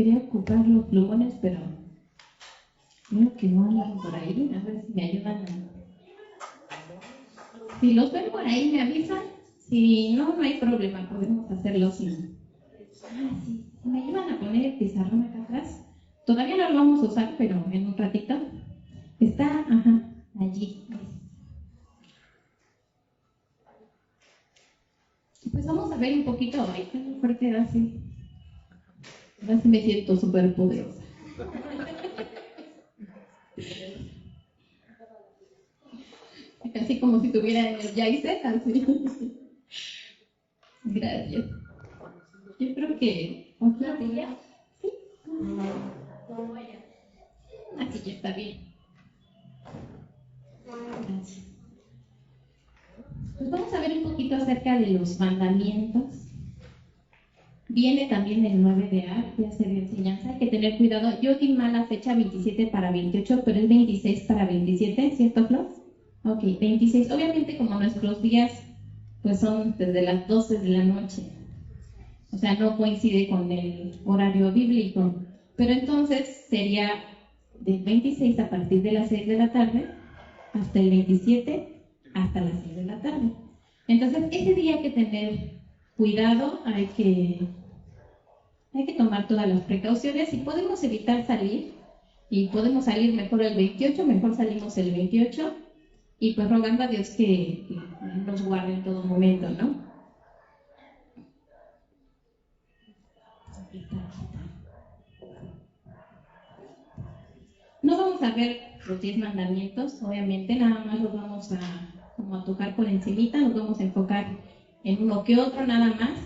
quería ocupar los plumones, pero creo que no andan por ahí. A ver si me ayudan. Si los ven por ahí, me avisan. Si no, no hay problema, podemos hacerlo sin. Sí, me ayudan a poner el pizarrón acá atrás. Todavía no lo vamos a usar, pero en un ratito. Está, allí. Pues vamos a ver un poquito. Ay, qué fuerte así. Ahora sí me siento súper poderosa. Así como si tuviera el Yaiset, así. Gracias. Yo creo que otra silla. Sí. Así ya está bien. Gracias. Pues vamos a ver un poquito acerca de los mandamientos. Viene también el 9 de Ar, clase de enseñanza. Hay que tener cuidado. Yo di mal la fecha 27 para 28, pero es 26 para 27, ¿cierto, Flor? Ok, 26. Obviamente, como nuestros días pues son desde las 12 de la noche. O sea, no coincide con el horario bíblico. Pero entonces sería del 26 a partir de las 6 de la tarde hasta el 27 hasta las 6 de la tarde. Entonces, ese día hay que tener cuidado, hay que tomar todas las precauciones y podemos evitar salir. Y podemos salir mejor el 28, mejor salimos el 28 y pues rogando a Dios que nos guarde en todo momento, ¿no? No vamos a ver los 10 mandamientos, obviamente, nada más los vamos a tocar por encimita, nos vamos a enfocar en uno que otro, nada más.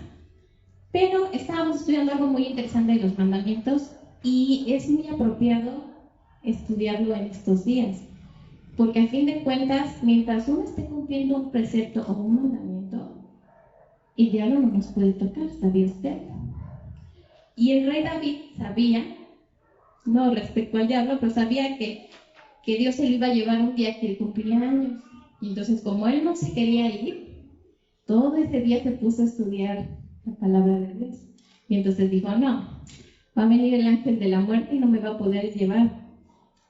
Pero estábamos estudiando algo muy interesante de los mandamientos y es muy apropiado estudiarlo en estos días, porque a fin de cuentas, mientras uno esté cumpliendo un precepto o un mandamiento, el diablo no nos puede tocar, ¿sabía usted? Y el rey David sabía, no respecto al diablo, pero sabía que Dios se lo iba a llevar un día que él cumplía años. Y entonces, como él no se quería ir, todo ese día se puso a estudiar la palabra de Dios. Y entonces dijo, no, va a venir el ángel de la muerte y no me va a poder llevar.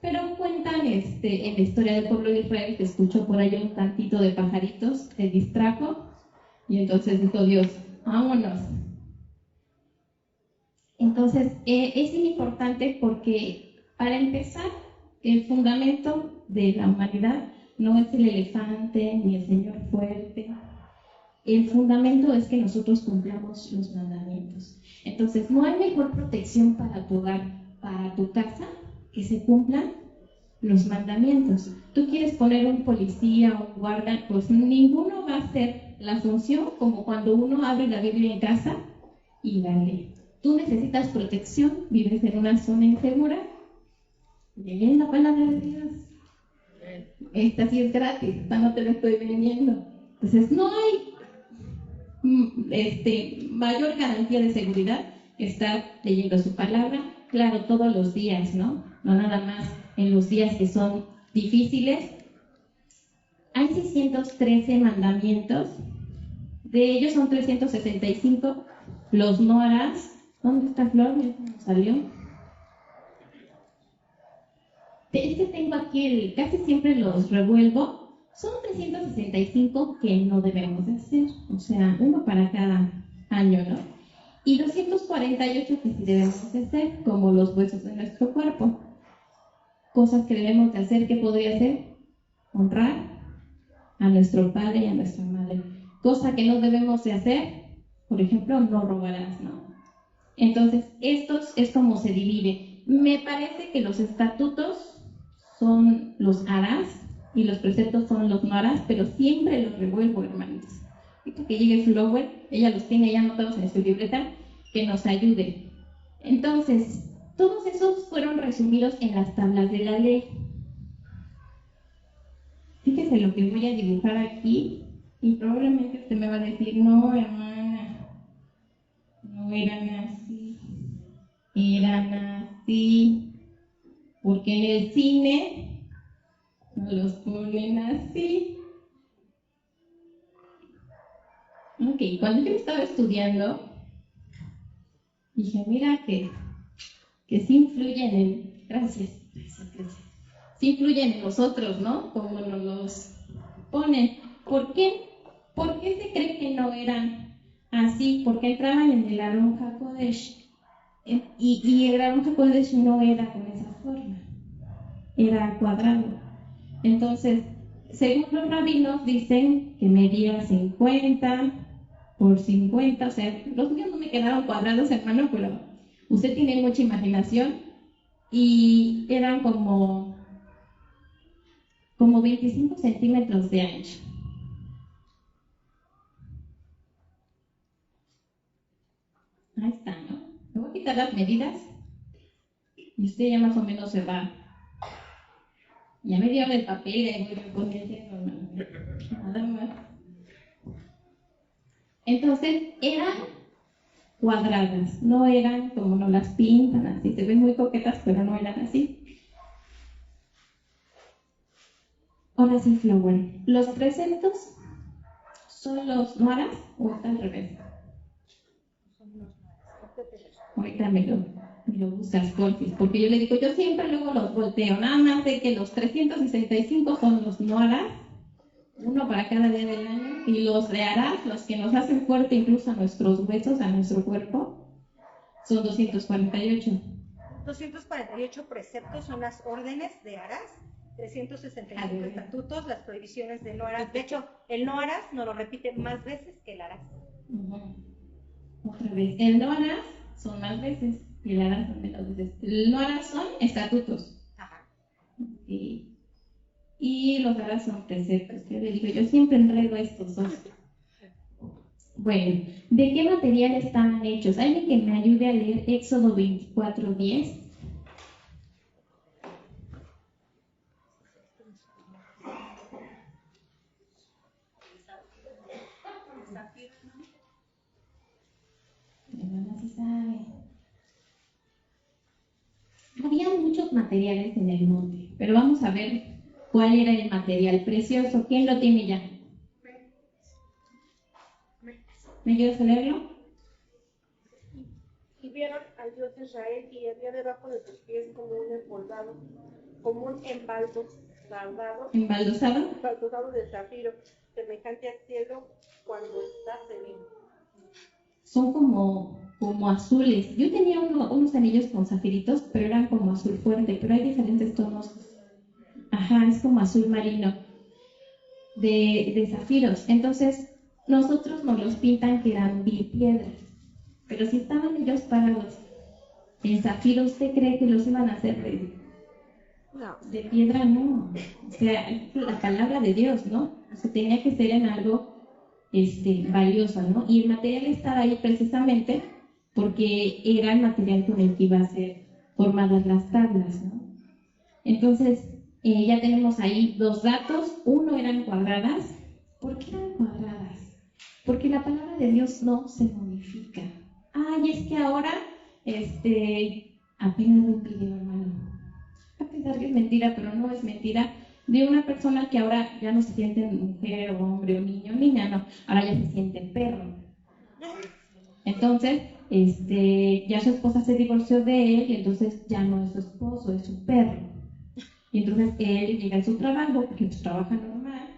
Pero cuentan en la historia del pueblo de Israel que escuchó por ahí un cantito de pajaritos, se distrajo y entonces dijo Dios, vámonos. Entonces, es importante porque, para empezar, el fundamento de la humanidad no es el elefante ni el señor fuerte. El fundamento es que nosotros cumplamos los mandamientos. Entonces, no hay mejor protección para tu hogar, para tu casa, que se cumplan los mandamientos. Tú quieres poner un policía o un guarda, pues ninguno va a hacer la función como cuando uno abre la Biblia en casa y la lee. Tú necesitas protección, vives en una zona insegura, lee la palabra de Dios. Esta sí es gratis, esta no te la estoy vendiendo. Entonces no hay mayor garantía de seguridad que estar leyendo su palabra, claro, todos los días, ¿no? No nada más en los días que son difíciles. Hay 613 mandamientos, de ellos son 365 los no harás. ¿Dónde está Flor? ¿Salió? Es que tengo aquí, casi siempre los revuelvo. Son 365 que no debemos hacer, o sea, uno para cada año, ¿no? Y 248 que sí debemos hacer, como los huesos de nuestro cuerpo. Cosas que debemos de hacer, ¿qué podría ser? Honrar a nuestro padre y a nuestra madre. Cosa que no debemos de hacer, por ejemplo, no robarás, ¿no? Entonces, estos es como se divide. Me parece que los estatutos son los harás y los preceptos son los no harás, pero siempre los revuelvo, hermanitos. Ahorita que llegue Flower, ella los tiene ya anotados en su libreta, que nos ayude. Entonces, todos esos fueron resumidos en las tablas de la ley. Fíjese lo que voy a dibujar aquí y probablemente usted me va a decir, no, hermana, no eran así, eran así, porque en el cine no los ponen así. Ok, cuando yo estaba estudiando, dije, mira que que sí influyen gracias, sí influyen en nosotros, ¿no? Como nos los ponen. ¿Por qué? ¿Por qué se cree que no eran así? Porque entraban en el Aron HaKodesh. Y el Aron HaKodesh no era con esa forma, era cuadrado. Entonces, según los rabinos, dicen que medía 50 por 50, o sea, los míos no me quedaron cuadrados, hermano, pero usted tiene mucha imaginación, y eran como 25 centímetros de ancho. Ahí está, ¿no? Me voy a quitar las medidas y usted ya más o menos se va. Ya me dieron el papel y voy respondiendo, nada más. Entonces, eran cuadradas, no eran como nos las pintan, así, se ven muy coquetas, pero no eran así. Ahora sí, Flower, ¿los preceptos son los noaras o está al revés? Ahorita me lo buscas, porfis, porque yo le digo, yo siempre luego los volteo, nada más de que los 365 son los noaras, uno para cada día del año, y los de Arás, los que nos hacen fuerte incluso a nuestros huesos, a nuestro cuerpo, son 248. 248 preceptos son las órdenes de Arás, 365 estatutos, las prohibiciones de no harás. De hecho, el no harás nos lo repite más veces que el harás. Otra vez, el no harás son más veces y el harás son menos veces. El no harás son estatutos. Ajá. Y los harás son preceptos. ¿Qué le digo? Yo siempre enredo estos dos. Bueno, ¿de qué material estaban hechos? ¿Alguien que me ayude a leer Éxodo 24:10? Sí sabe. Había muchos materiales en el monte, pero vamos a ver cuál era el material precioso. ¿Quién lo tiene ya? ¿Me ayudas a leerlo? Y vieron al Dios de Israel y había debajo de sus pies como un empolvado, como un embaldosado de zafiro, semejante al cielo cuando está sereno. Son como azules. Yo tenía unos anillos con zafiritos, pero eran como azul fuerte, pero hay diferentes tonos. Ajá, es como azul marino de zafiros. Entonces, nosotros nos los pintan que eran piedras, pero si estaban ellos parados en zafiro, ¿usted cree que los iban a hacer de piedra? No. O sea, la palabra de Dios, ¿no? O sea, tenía que ser en algo valioso, ¿no? Y el material estaba ahí precisamente porque era el material con el que iba a ser formadas las tablas, ¿no? Entonces, ya tenemos ahí dos datos. Uno, eran cuadradas. ¿Por qué eran cuadradas? Porque la palabra de Dios no se modifica. Ay, es que ahora, apenas me pidió, hermano. A pesar que es mentira, pero no es mentira, de una persona que ahora ya no se siente mujer o hombre o niño o niña, no, ahora ya se siente perro. Entonces, ya su esposa se divorció de él y entonces ya no es su esposo, es su perro. Y entonces él llega a su trabajo, porque pues trabaja normal,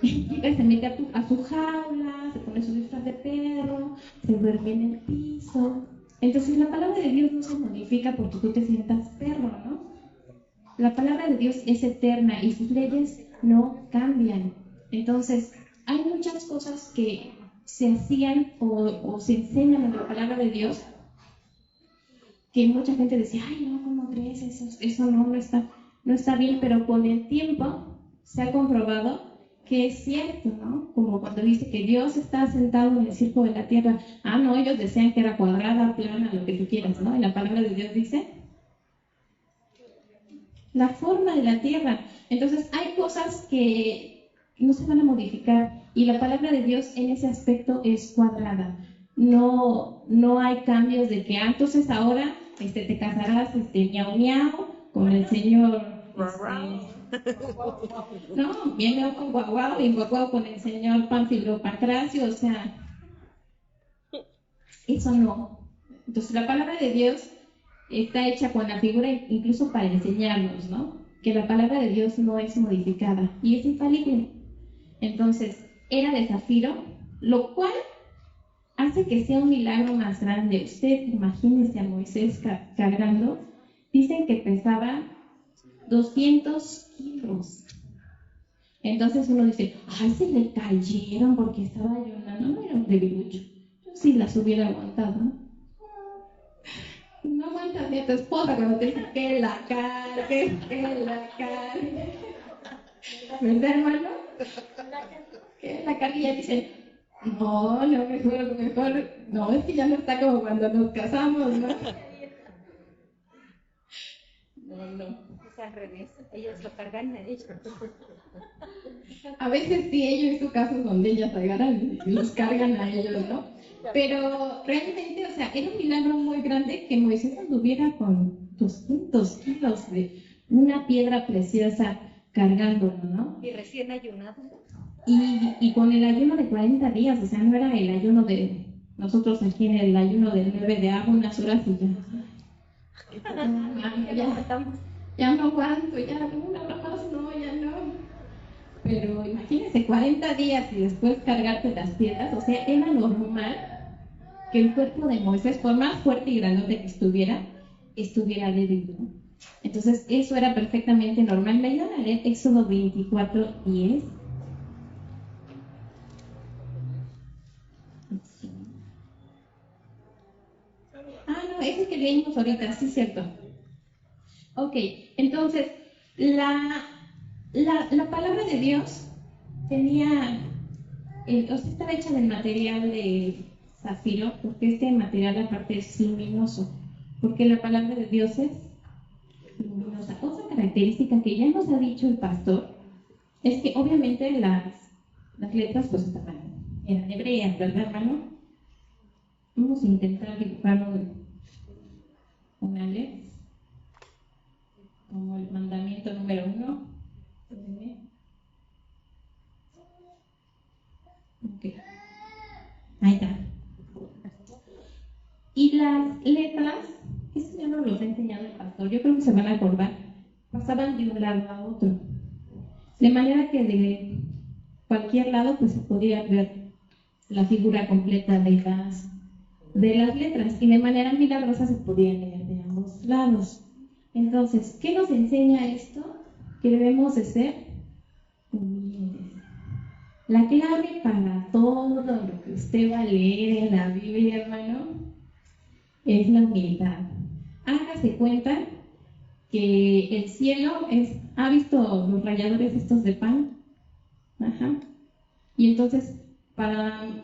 y llega y se mete a su jaula, se pone su disfraz de perro, se duerme en el piso. Entonces la palabra de Dios no se modifica porque tú te sientas perro, ¿no? La palabra de Dios es eterna y sus leyes no cambian. Entonces, hay muchas cosas que se hacían o se enseñan en la palabra de Dios que mucha gente decía, ay, no, ¿cómo crees? Eso no está bien, pero con el tiempo se ha comprobado que es cierto, ¿no? Como cuando dice que Dios está sentado en el circo de la tierra. Ah, no, ellos decían que era cuadrada, plana, lo que tú quieras, ¿no? Y la palabra de Dios dice la forma de la tierra. Entonces hay cosas que no se van a modificar y la palabra de Dios en ese aspecto es cuadrada. No hay cambios de que entonces ahora te casarás miau miau con el Señor. No, viene con guau guau y guau guau con el Señor Pánfilo Pancracio, o sea, eso no. Entonces la palabra de Dios está hecha con la figura incluso para enseñarnos, ¿no? Que la palabra de Dios no es modificada y es infalible. Entonces, era de zafiro, lo cual hace que sea un milagro más grande. Usted imagínese a Moisés cargando, dicen que pesaba 200 kilos. Entonces uno dice, ay, se le cayeron porque estaba ayunando. No era un debilucho. Yo sí las hubiera aguantado, ¿no? No aguantas ni a tu esposa cuando te dice que la cargue, que la cargue. ¿Verdad, hermano? Que la cargue y ya dice, no, mejor. No, es que ya no está como cuando nos casamos, ¿no? No. Es al revés, ellos lo cargan a ellos. A veces sí, ellos en su caso donde ellas agarran y los cargan a ellos, ¿no? Pero realmente, o sea, era un milagro muy grande que Moisés anduviera con 200 kilos de una piedra preciosa cargándolo, ¿no? Y recién ayunado. Y con el ayuno de 40 días, o sea, no era el ayuno de nosotros aquí en el ayuno del 9 de agua, unas horas y ya no aguanto, ya una hora más, no, ya no. Pero imagínense, 40 días y después cargarte las piedras, o sea, era normal que el cuerpo de Moisés, por más fuerte y grandote que estuviera débil, ¿no? Entonces, eso era perfectamente normal. Me ayudan a leer Éxodo 24:10. No, ese que leímos ahorita, sí, cierto. Ok, entonces, la palabra de Dios estaba hecha del material de zafiro, porque este material aparte es luminoso, porque la palabra de Dios es luminosa. Otra característica que ya nos ha dicho el pastor es que obviamente las letras pues eran hebreas, ¿verdad, hermano? Vamos a intentar dibujar un Aleph como el mandamiento número 1. Ok. Ahí está. Y las letras, eso ya nos los ha enseñado el pastor, yo creo que se van a acordar, pasaban de un lado a otro. De manera que de cualquier lado pues se podía ver la figura completa de las letras y de manera milagrosa se podían leer de ambos lados. Entonces, ¿qué nos enseña esto? Que debemos de ser humildes. La clave para todo lo que usted va a leer en la Biblia, hermano, es la humildad. Hágase cuenta que el cielo ¿ha visto los ralladores estos de pan? Ajá. Y entonces,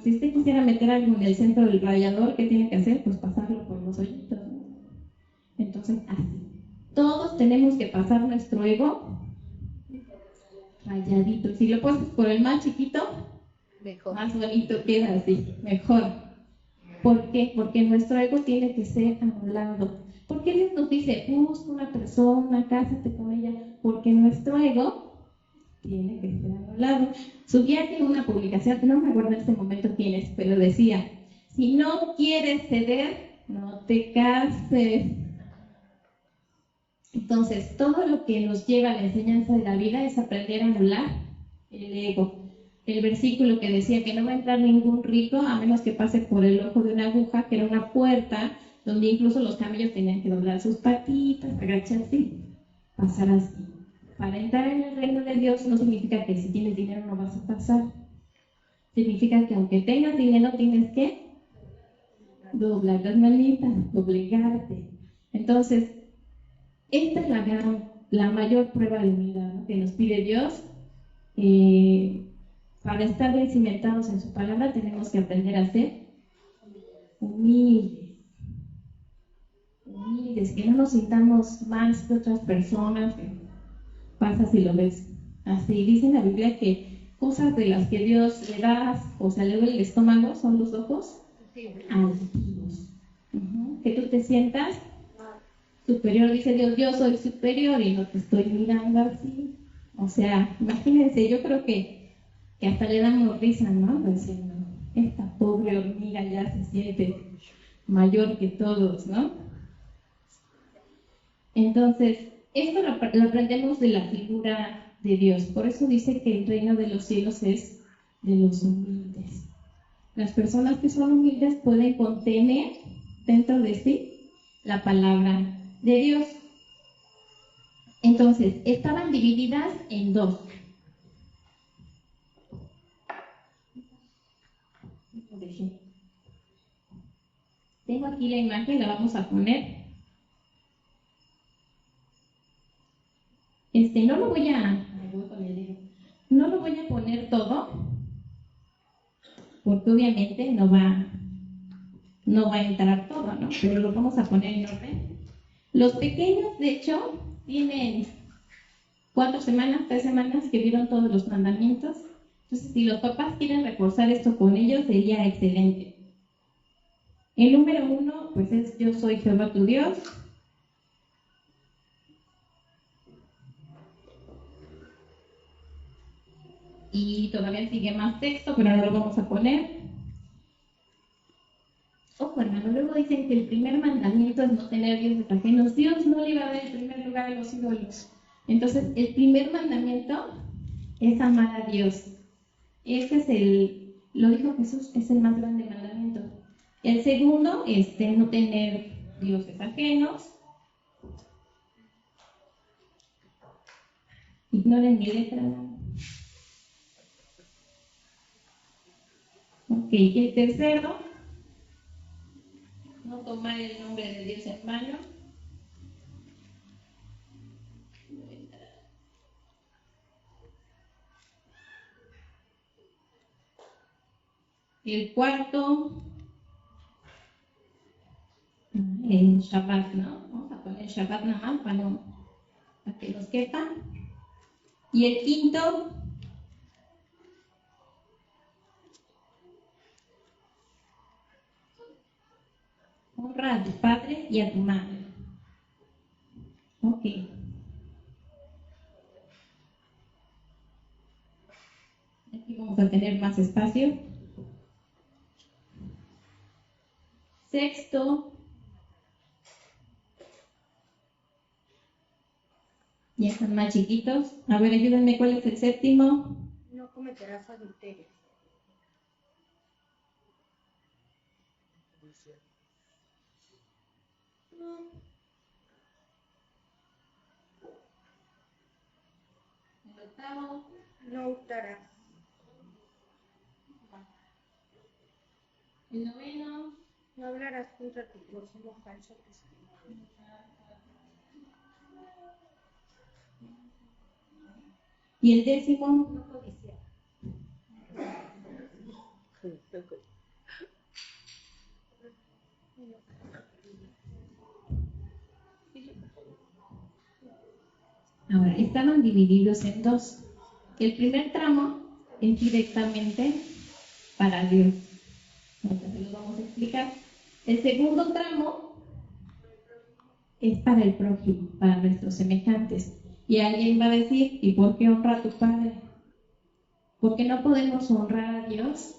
si usted quisiera meter algo en el centro del rallador, ¿qué tiene que hacer? Pues pasarlo por los hoyitos, ¿no? Entonces, así. Todos tenemos que pasar nuestro ego rayadito. Si lo pasas por el más chiquito, mejor. Más bonito queda así, mejor. ¿Por qué? Porque nuestro ego tiene que ser anulado. ¿Por qué Dios nos dice, busca una persona, cásate con ella? Porque nuestro ego tiene que ser anulado. Subí aquí una publicación, no me acuerdo en este momento quién es, pero decía, si no quieres ceder, no te cases. Entonces, todo lo que nos lleva a la enseñanza de la vida es aprender a anular el ego. El versículo que decía que no va a entrar ningún rico a menos que pase por el ojo de una aguja, que era una puerta donde incluso los camellos tenían que doblar sus patitas, agacharse y pasar así. Para entrar en el reino de Dios no significa que si tienes dinero no vas a pasar. Significa que aunque tengas dinero tienes que doblar las manitas, obligarte. Entonces, esta es la mayor prueba de humildad, ¿no?, que nos pide Dios. Para estar bien cimentados en su palabra tenemos que aprender a ser humildes, que no nos sintamos más que otras personas. Pasa si lo ves así. Dice en la Biblia que cosas de las que Dios le da, o sea, le duele el estómago, son los ojos altivos. Que tú te sientas superior, dice Dios, yo soy superior y no te estoy mirando así. O sea, imagínense, yo creo que hasta le damos risa, ¿no? Diciendo, esta pobre hormiga ya se siente mayor que todos, ¿no? Entonces, esto lo aprendemos de la figura de Dios. Por eso dice que el reino de los cielos es de los humildes. Las personas que son humildes pueden contener dentro de sí la palabra de Dios. Entonces, estaban divididas en dos. Tengo aquí la imagen, la vamos a poner. No lo voy a poner todo, porque obviamente no va a entrar todo, ¿no? Pero lo vamos a poner en orden. Los pequeños, de hecho, tienen 3 semanas que vieron todos los mandamientos. Entonces, si los papás quieren reforzar esto con ellos, sería excelente. El número 1, pues es: yo soy Jehová tu Dios. Y todavía sigue más texto, pero no lo vamos a poner. Ojo, hermano, luego dicen que el primer mandamiento es no tener dioses ajenos. Dios no le iba a dar el primer lugar a los ídolos. Entonces, el primer mandamiento es amar a Dios. Lo dijo Jesús, es el más grande mandamiento. El segundo es no tener dioses ajenos. Ignoren mi letra. Ok, el tercero, no tomar el nombre de Dios en vano. El cuarto, el Shabbat, ¿no? Vamos a poner Shabbat nada más para que nos quepa. Y el quinto, honra a tu padre y a tu madre. Ok. Aquí vamos a tener más espacio. Sexto, ya están más chiquitos. A ver, ayúdenme, ¿cuál es el séptimo? No cometerás adulterio. El octavo, No hurtarás. el noveno, No hablarás contra tu prójimo falso testigo. y el décimo, No codiciar. ahora, estaban divididos en dos. El primer tramo es directamente para Dios. Ahorita se los vamos a explicar. El segundo tramo es para el prójimo, para nuestros semejantes. Y alguien va a decir: ¿y por qué honra a tu padre? ¿Por qué no podemos honrar a Dios?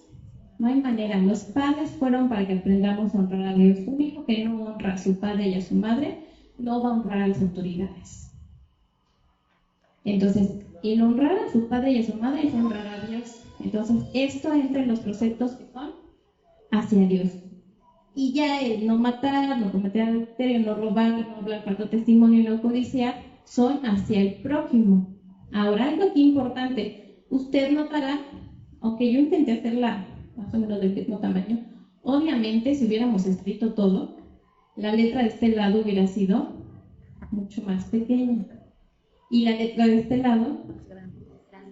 No hay manera. Los padres fueron para que aprendamos a honrar a Dios. Un hijo que no honra a su padre y a su madre no va a honrar a las autoridades. Entonces, el honrar a su padre y a su madre es honrar a Dios. Entonces, esto entra en los preceptos que son hacia Dios. Y ya el no matar, no cometer adulterio, no robar, no hablar falso testimonio, no codiciar, son hacia el prójimo. Ahora, algo aquí importante. Usted notará, aunque yo intenté hacerla más o menos del mismo tamaño, obviamente si hubiéramos escrito todo, la letra de este lado hubiera sido mucho más pequeña. Y la letra de este lado,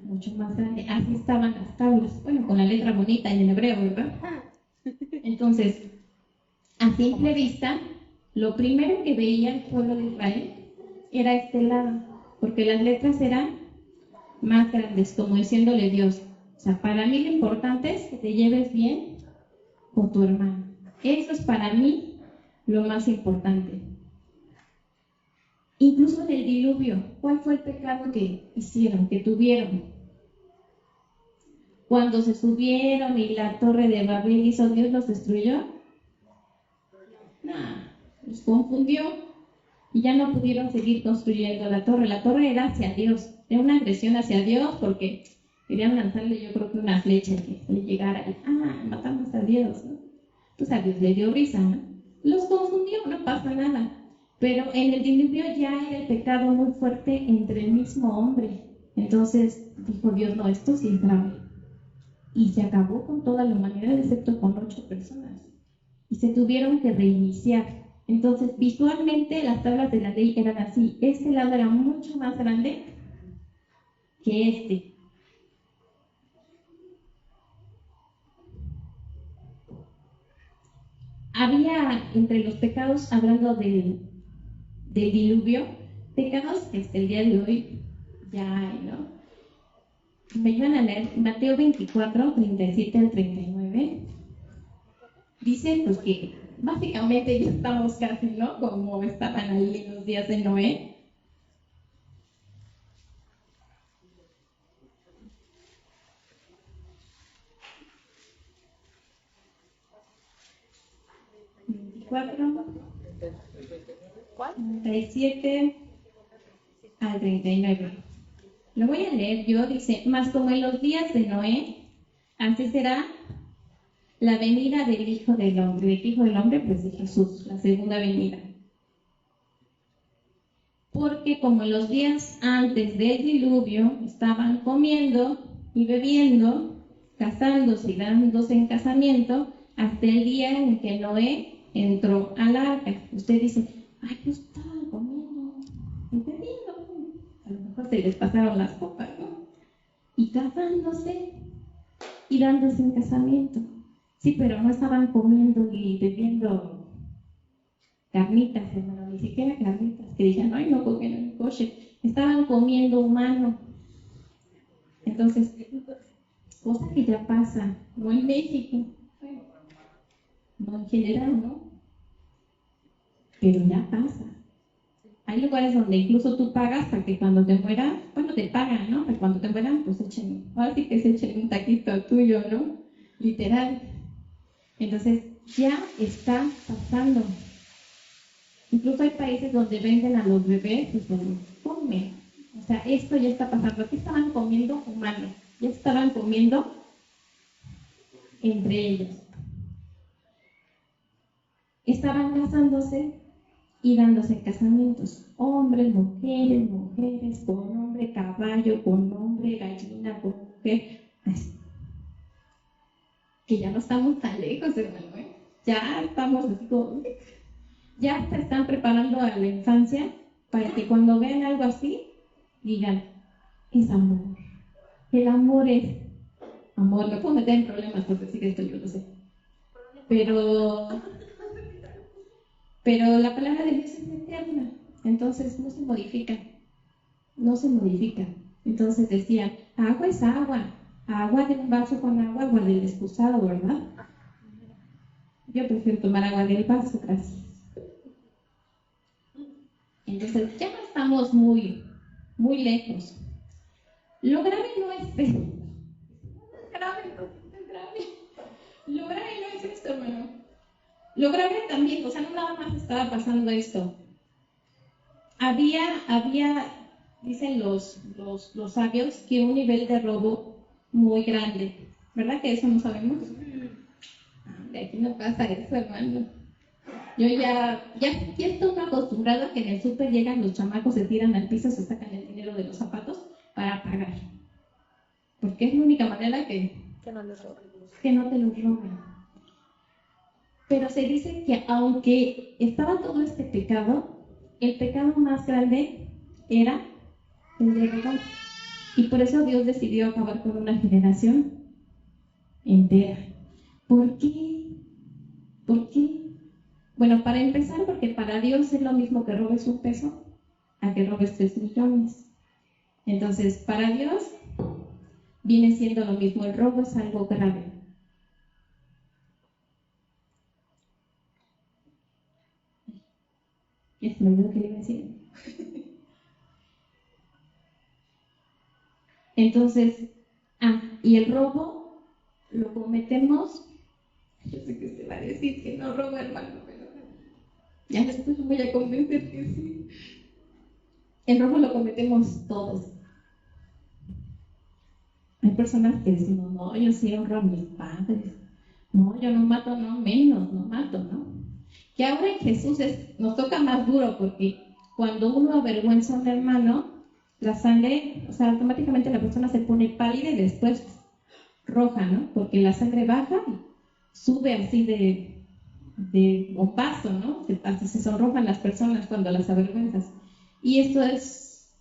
mucho más grande. Así estaban las tablas. Bueno, con la letra bonita en el hebreo, ¿verdad? Entonces, a simple vista, lo primero que veía el pueblo de Israel era este lado, porque las letras eran más grandes, como diciéndole Dios. O sea, para mí lo importante es que te lleves bien con tu hermano. Eso es para mí lo más importante. Incluso en el diluvio, ¿cuál fue el pecado que hicieron, que tuvieron? Cuando se subieron y la torre de Babel hizo, ¿Dios los destruyó? Nada, los confundió. y ya no pudieron seguir construyendo la torre. La torre era hacia Dios, era una agresión hacia Dios porque querían lanzarle, yo creo que una flecha que le llegara y matamos a Dios, ¿no? Pues a Dios le dio risa, ¿no? Los confundió, no pasa nada. Pero en el diluvio ya era el pecado muy fuerte entre el mismo hombre. Entonces dijo Dios, no, esto sí es grave. Y se acabó con toda la humanidad, excepto con 8 personas. Y se tuvieron que reiniciar. Entonces, visualmente las tablas de la ley eran así. Este lado era mucho más grande que este. Había entre los pecados, hablando del diluvio, pecados que hasta el día de hoy ya hay, ¿no? Me iban a leer Mateo 24, 37 al 39. Dice pues que básicamente ya estamos casi, ¿no? Como estaban ahí en los días de Noé. ¿Cuál? 37 al 39. Lo voy a leer yo, dice, mas como en los días de Noé, así será la venida del Hijo del Hombre. ¿De qué Hijo del Hombre? Pues de Jesús, la segunda venida. Porque como en los días antes del diluvio estaban comiendo y bebiendo, casándose y dándose en casamiento, hasta el día en que Noé entró al arca. Usted dice, ay, pues estaban comiendo y bebiendo. A lo mejor se les pasaron las copas, ¿no? Y casándose y dándose en casamiento. Sí, pero no estaban comiendo y bebiendo carnitas, hermano, ni siquiera carnitas, que dijeron, ay, no comieron en coche, estaban comiendo humano. Entonces, cosa que ya pasa, no en México, no en general, ¿no? Pero ya pasa. Hay lugares donde incluso tú pagas para que cuando te mueras, bueno, te pagan, ¿no? Para cuando te mueran, pues echen, ahora sí que se echen un taquito tuyo, ¿no? Literal. Entonces, ya está pasando. Incluso hay países donde venden a los bebés y se los comen. O sea, esto ya está pasando. Aquí estaban comiendo humanos, ya estaban comiendo entre ellos. Estaban casándose y dándose casamientos. Hombres, mujeres, mujeres, con hombre, caballo, con hombre, gallina, con mujer. Así. Que ya no estamos tan lejos, hermano, ¿eh? Ya estamos así como... Ya se están preparando a la infancia para que cuando vean algo así, digan, es amor. El amor es amor. Me puedo meter en problemas por decir esto, yo lo sé. Pero la palabra de Dios es eterna. Entonces no se modifica. No se modifica. Entonces decían, agua es agua. Agua de un vaso con agua, agua del excusado, ¿verdad? Yo prefiero tomar agua del vaso, gracias. Entonces ya no estamos muy lejos. Lo grave no es esto. Lo grave no es esto, hermano. Lo grave también, o sea, no nada más estaba pasando esto. Había, dicen los sabios, que un nivel de robo muy grande. ¿Verdad que eso no sabemos? De aquí no pasa eso, hermano. Yo ya estoy acostumbrado a que en el súper llegan los chamacos, se tiran al piso, se sacan el dinero de los zapatos para pagar. Porque es la única manera que no te los roben. Pero se dice que aunque estaba todo este pecado, el pecado más grande era el de robar. Y por eso Dios decidió acabar con una generación entera. ¿Por qué? ¿Por qué? Bueno, para empezar, porque para Dios es lo mismo que robes un peso a que robes 3 millones. Entonces, para Dios viene siendo lo mismo, el robo es algo grave. Ya se me olvidó que iba a decir. Entonces, y el robo lo cometemos. Yo sé que usted va a decir que no roba, hermano, pero Ya después me voy a convencer que sí. El robo lo cometemos todos. Hay personas que decimos, no, yo sí honro a mis padres. No, yo no mato, no, menos, no mato, ¿no? Que ahora en Jesús nos toca más duro porque cuando uno avergüenza a un hermano, la sangre, o sea, automáticamente la persona se pone pálida y después roja, ¿no? Porque la sangre baja y sube así de bombazo, ¿no? Hasta se sonrojan las personas cuando las avergüenzas. Y esto es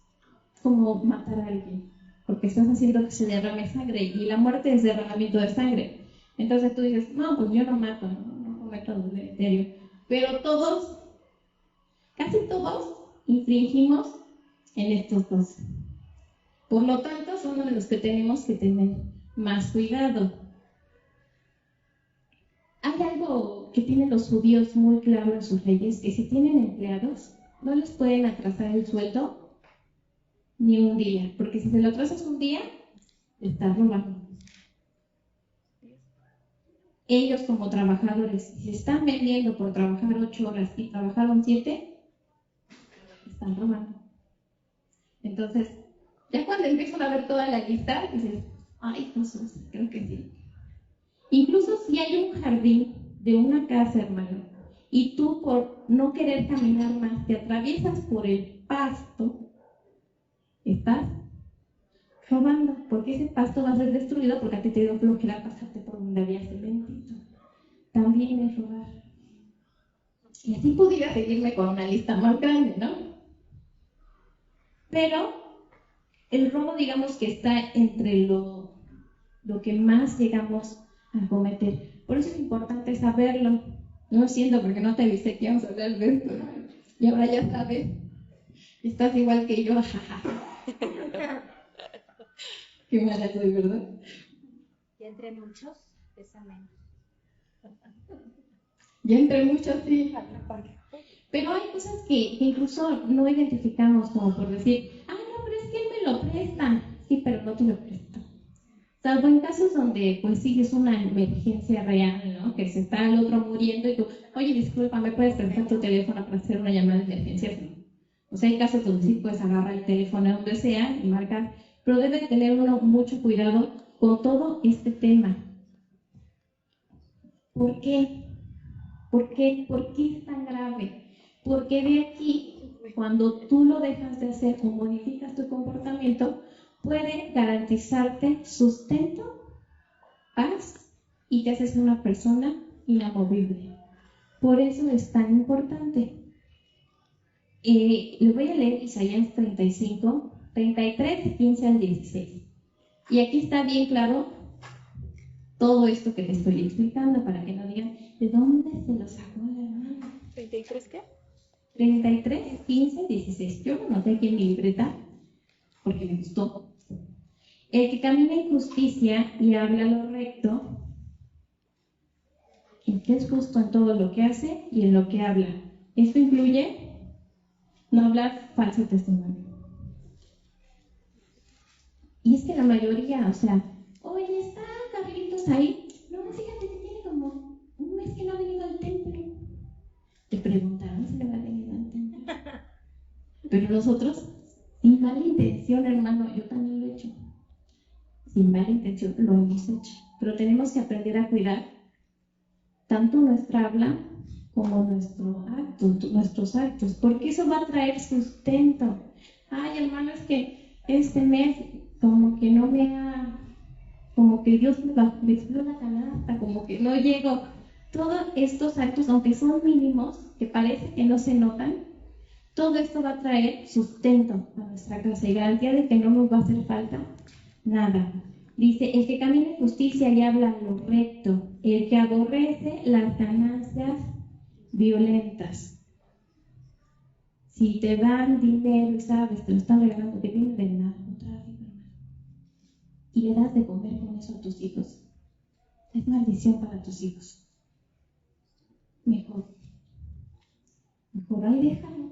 como matar a alguien, porque estás haciendo que se derrame sangre y la muerte es derramamiento de sangre. Entonces tú dices, no, pues yo no mato, no cometo adulterio. Pero todos, casi todos, infringimos en estos dos. Por lo tanto, son uno de los que tenemos que tener más cuidado. Hay algo que tienen los judíos muy claro en sus leyes, que si tienen empleados, no les pueden atrasar el sueldo ni un día, porque si se lo atrasas un día, estás robando. Ellos como trabajadores, si se están vendiendo por trabajar 8 horas y trabajaron 7, están robando. Entonces, ya cuando empiezan a ver toda la lista, dices, ay Jesús, creo que sí. Incluso si hay un jardín de una casa, hermano, y tú por no querer caminar más te atraviesas por el pasto, estás robando, porque ese pasto va a ser destruido porque a ti te dio flojera pasarte por donde había cementito. También es robar. Y así pudiera seguirme con una lista más grande, ¿no? Pero el robo, digamos que está entre lo que más llegamos a cometer. Por eso es importante saberlo. No siento porque no te avisé que íbamos a hablar de esto. Y ahora ya sabes. Estás igual que yo. Qué mala soy, ¿verdad? Y entre muchos pesa menos. Ya entre muchos, sí. Pero hay cosas que incluso no identificamos, como por decir, ah, no, pero es que él me lo presta. Sí, pero no te lo presta. Salvo en casos donde, pues sí, es una emergencia real, ¿no? Que se está el otro muriendo y tú, oye, disculpa, ¿me puedes prestar tu teléfono para hacer una llamada de emergencia? O sea, hay casos donde sí puedes agarrar el teléfono a donde sea y marcar, pero debe tener uno mucho cuidado con todo este tema. ¿Por qué? ¿Por qué es tan grave? Porque de aquí, cuando tú lo dejas de hacer o modificas tu comportamiento, puede garantizarte sustento, paz y te haces una persona inamovible. Por eso es tan importante. Le voy a leer Isaías 35, 33, 15 al 16. Y aquí está bien claro todo esto que te estoy explicando para que no digan, ¿de dónde se lo sacó la hermana? ¿33 qué? 33, 15, 16. Yo lo anoté aquí en mi libreta porque me gustó. El que camina en justicia y habla lo recto, el que es justo en todo lo que hace y en lo que habla. Esto incluye no hablar falso testimonio. Y es que la mayoría, o sea, oye, ¿está Carlitos ahí? No, fíjate que tiene como un mes que no ha venido al templo. Te preguntaron si le va a venir al templo. Pero nosotros, sin mala intención, hermano, yo también lo he hecho. Sin mala intención lo hemos hecho. Pero tenemos que aprender a cuidar tanto nuestra habla como nuestros actos, porque eso va a traer sustento. Ay, hermano, es que este mes como que no me ha, como que Dios me subió la canasta, como que no llego. Todos estos actos, aunque son mínimos, que parece que no se notan, todo esto va a traer sustento a nuestra casa y garantía de que no nos va a hacer falta nada. Dice, el que camina en justicia y habla lo recto, el que aborrece las ganancias violentas. Si te dan dinero y sabes, te lo están regalando, que viene del narcotráfico, y le das de comer con eso a tus hijos, es maldición para tus hijos. Mejor ahí déjalo.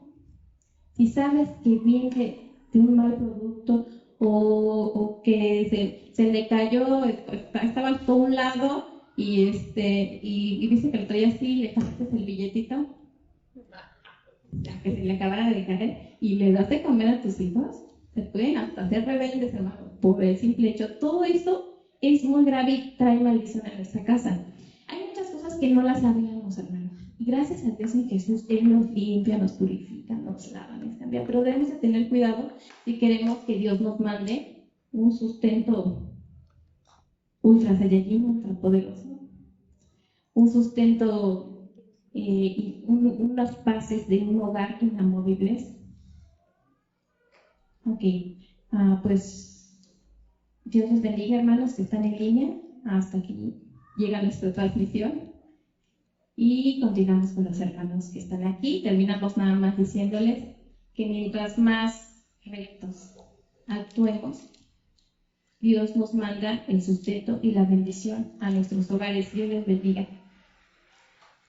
Si sabes que viene de un mal producto o que se le cayó, estaba por un lado y viste que lo traía así y le pasaste el billetito, que se le acabara de caer y le das de comer a tus hijos, se pueden hasta hacer rebeldes, hermano, por el simple hecho. Todo esto es muy grave y trae maldición a nuestra casa. Hay muchas cosas que no las sabíamos, hermano. Y gracias a Dios en Jesús, Él nos limpia, nos purifica, nos lava, nos cambia. Pero debemos de tener cuidado si queremos que Dios nos mande un sustento ultra saiyajin, ultra poderoso. Un sustento y unas bases de un hogar inamovibles. Ok, pues Dios les bendiga, hermanos que están en línea. Hasta aquí llega nuestra transmisión. Y continuamos con los hermanos que están aquí. Terminamos nada más diciéndoles que mientras más rectos actuemos, Dios nos manda el sustento y la bendición a nuestros hogares. Dios les bendiga.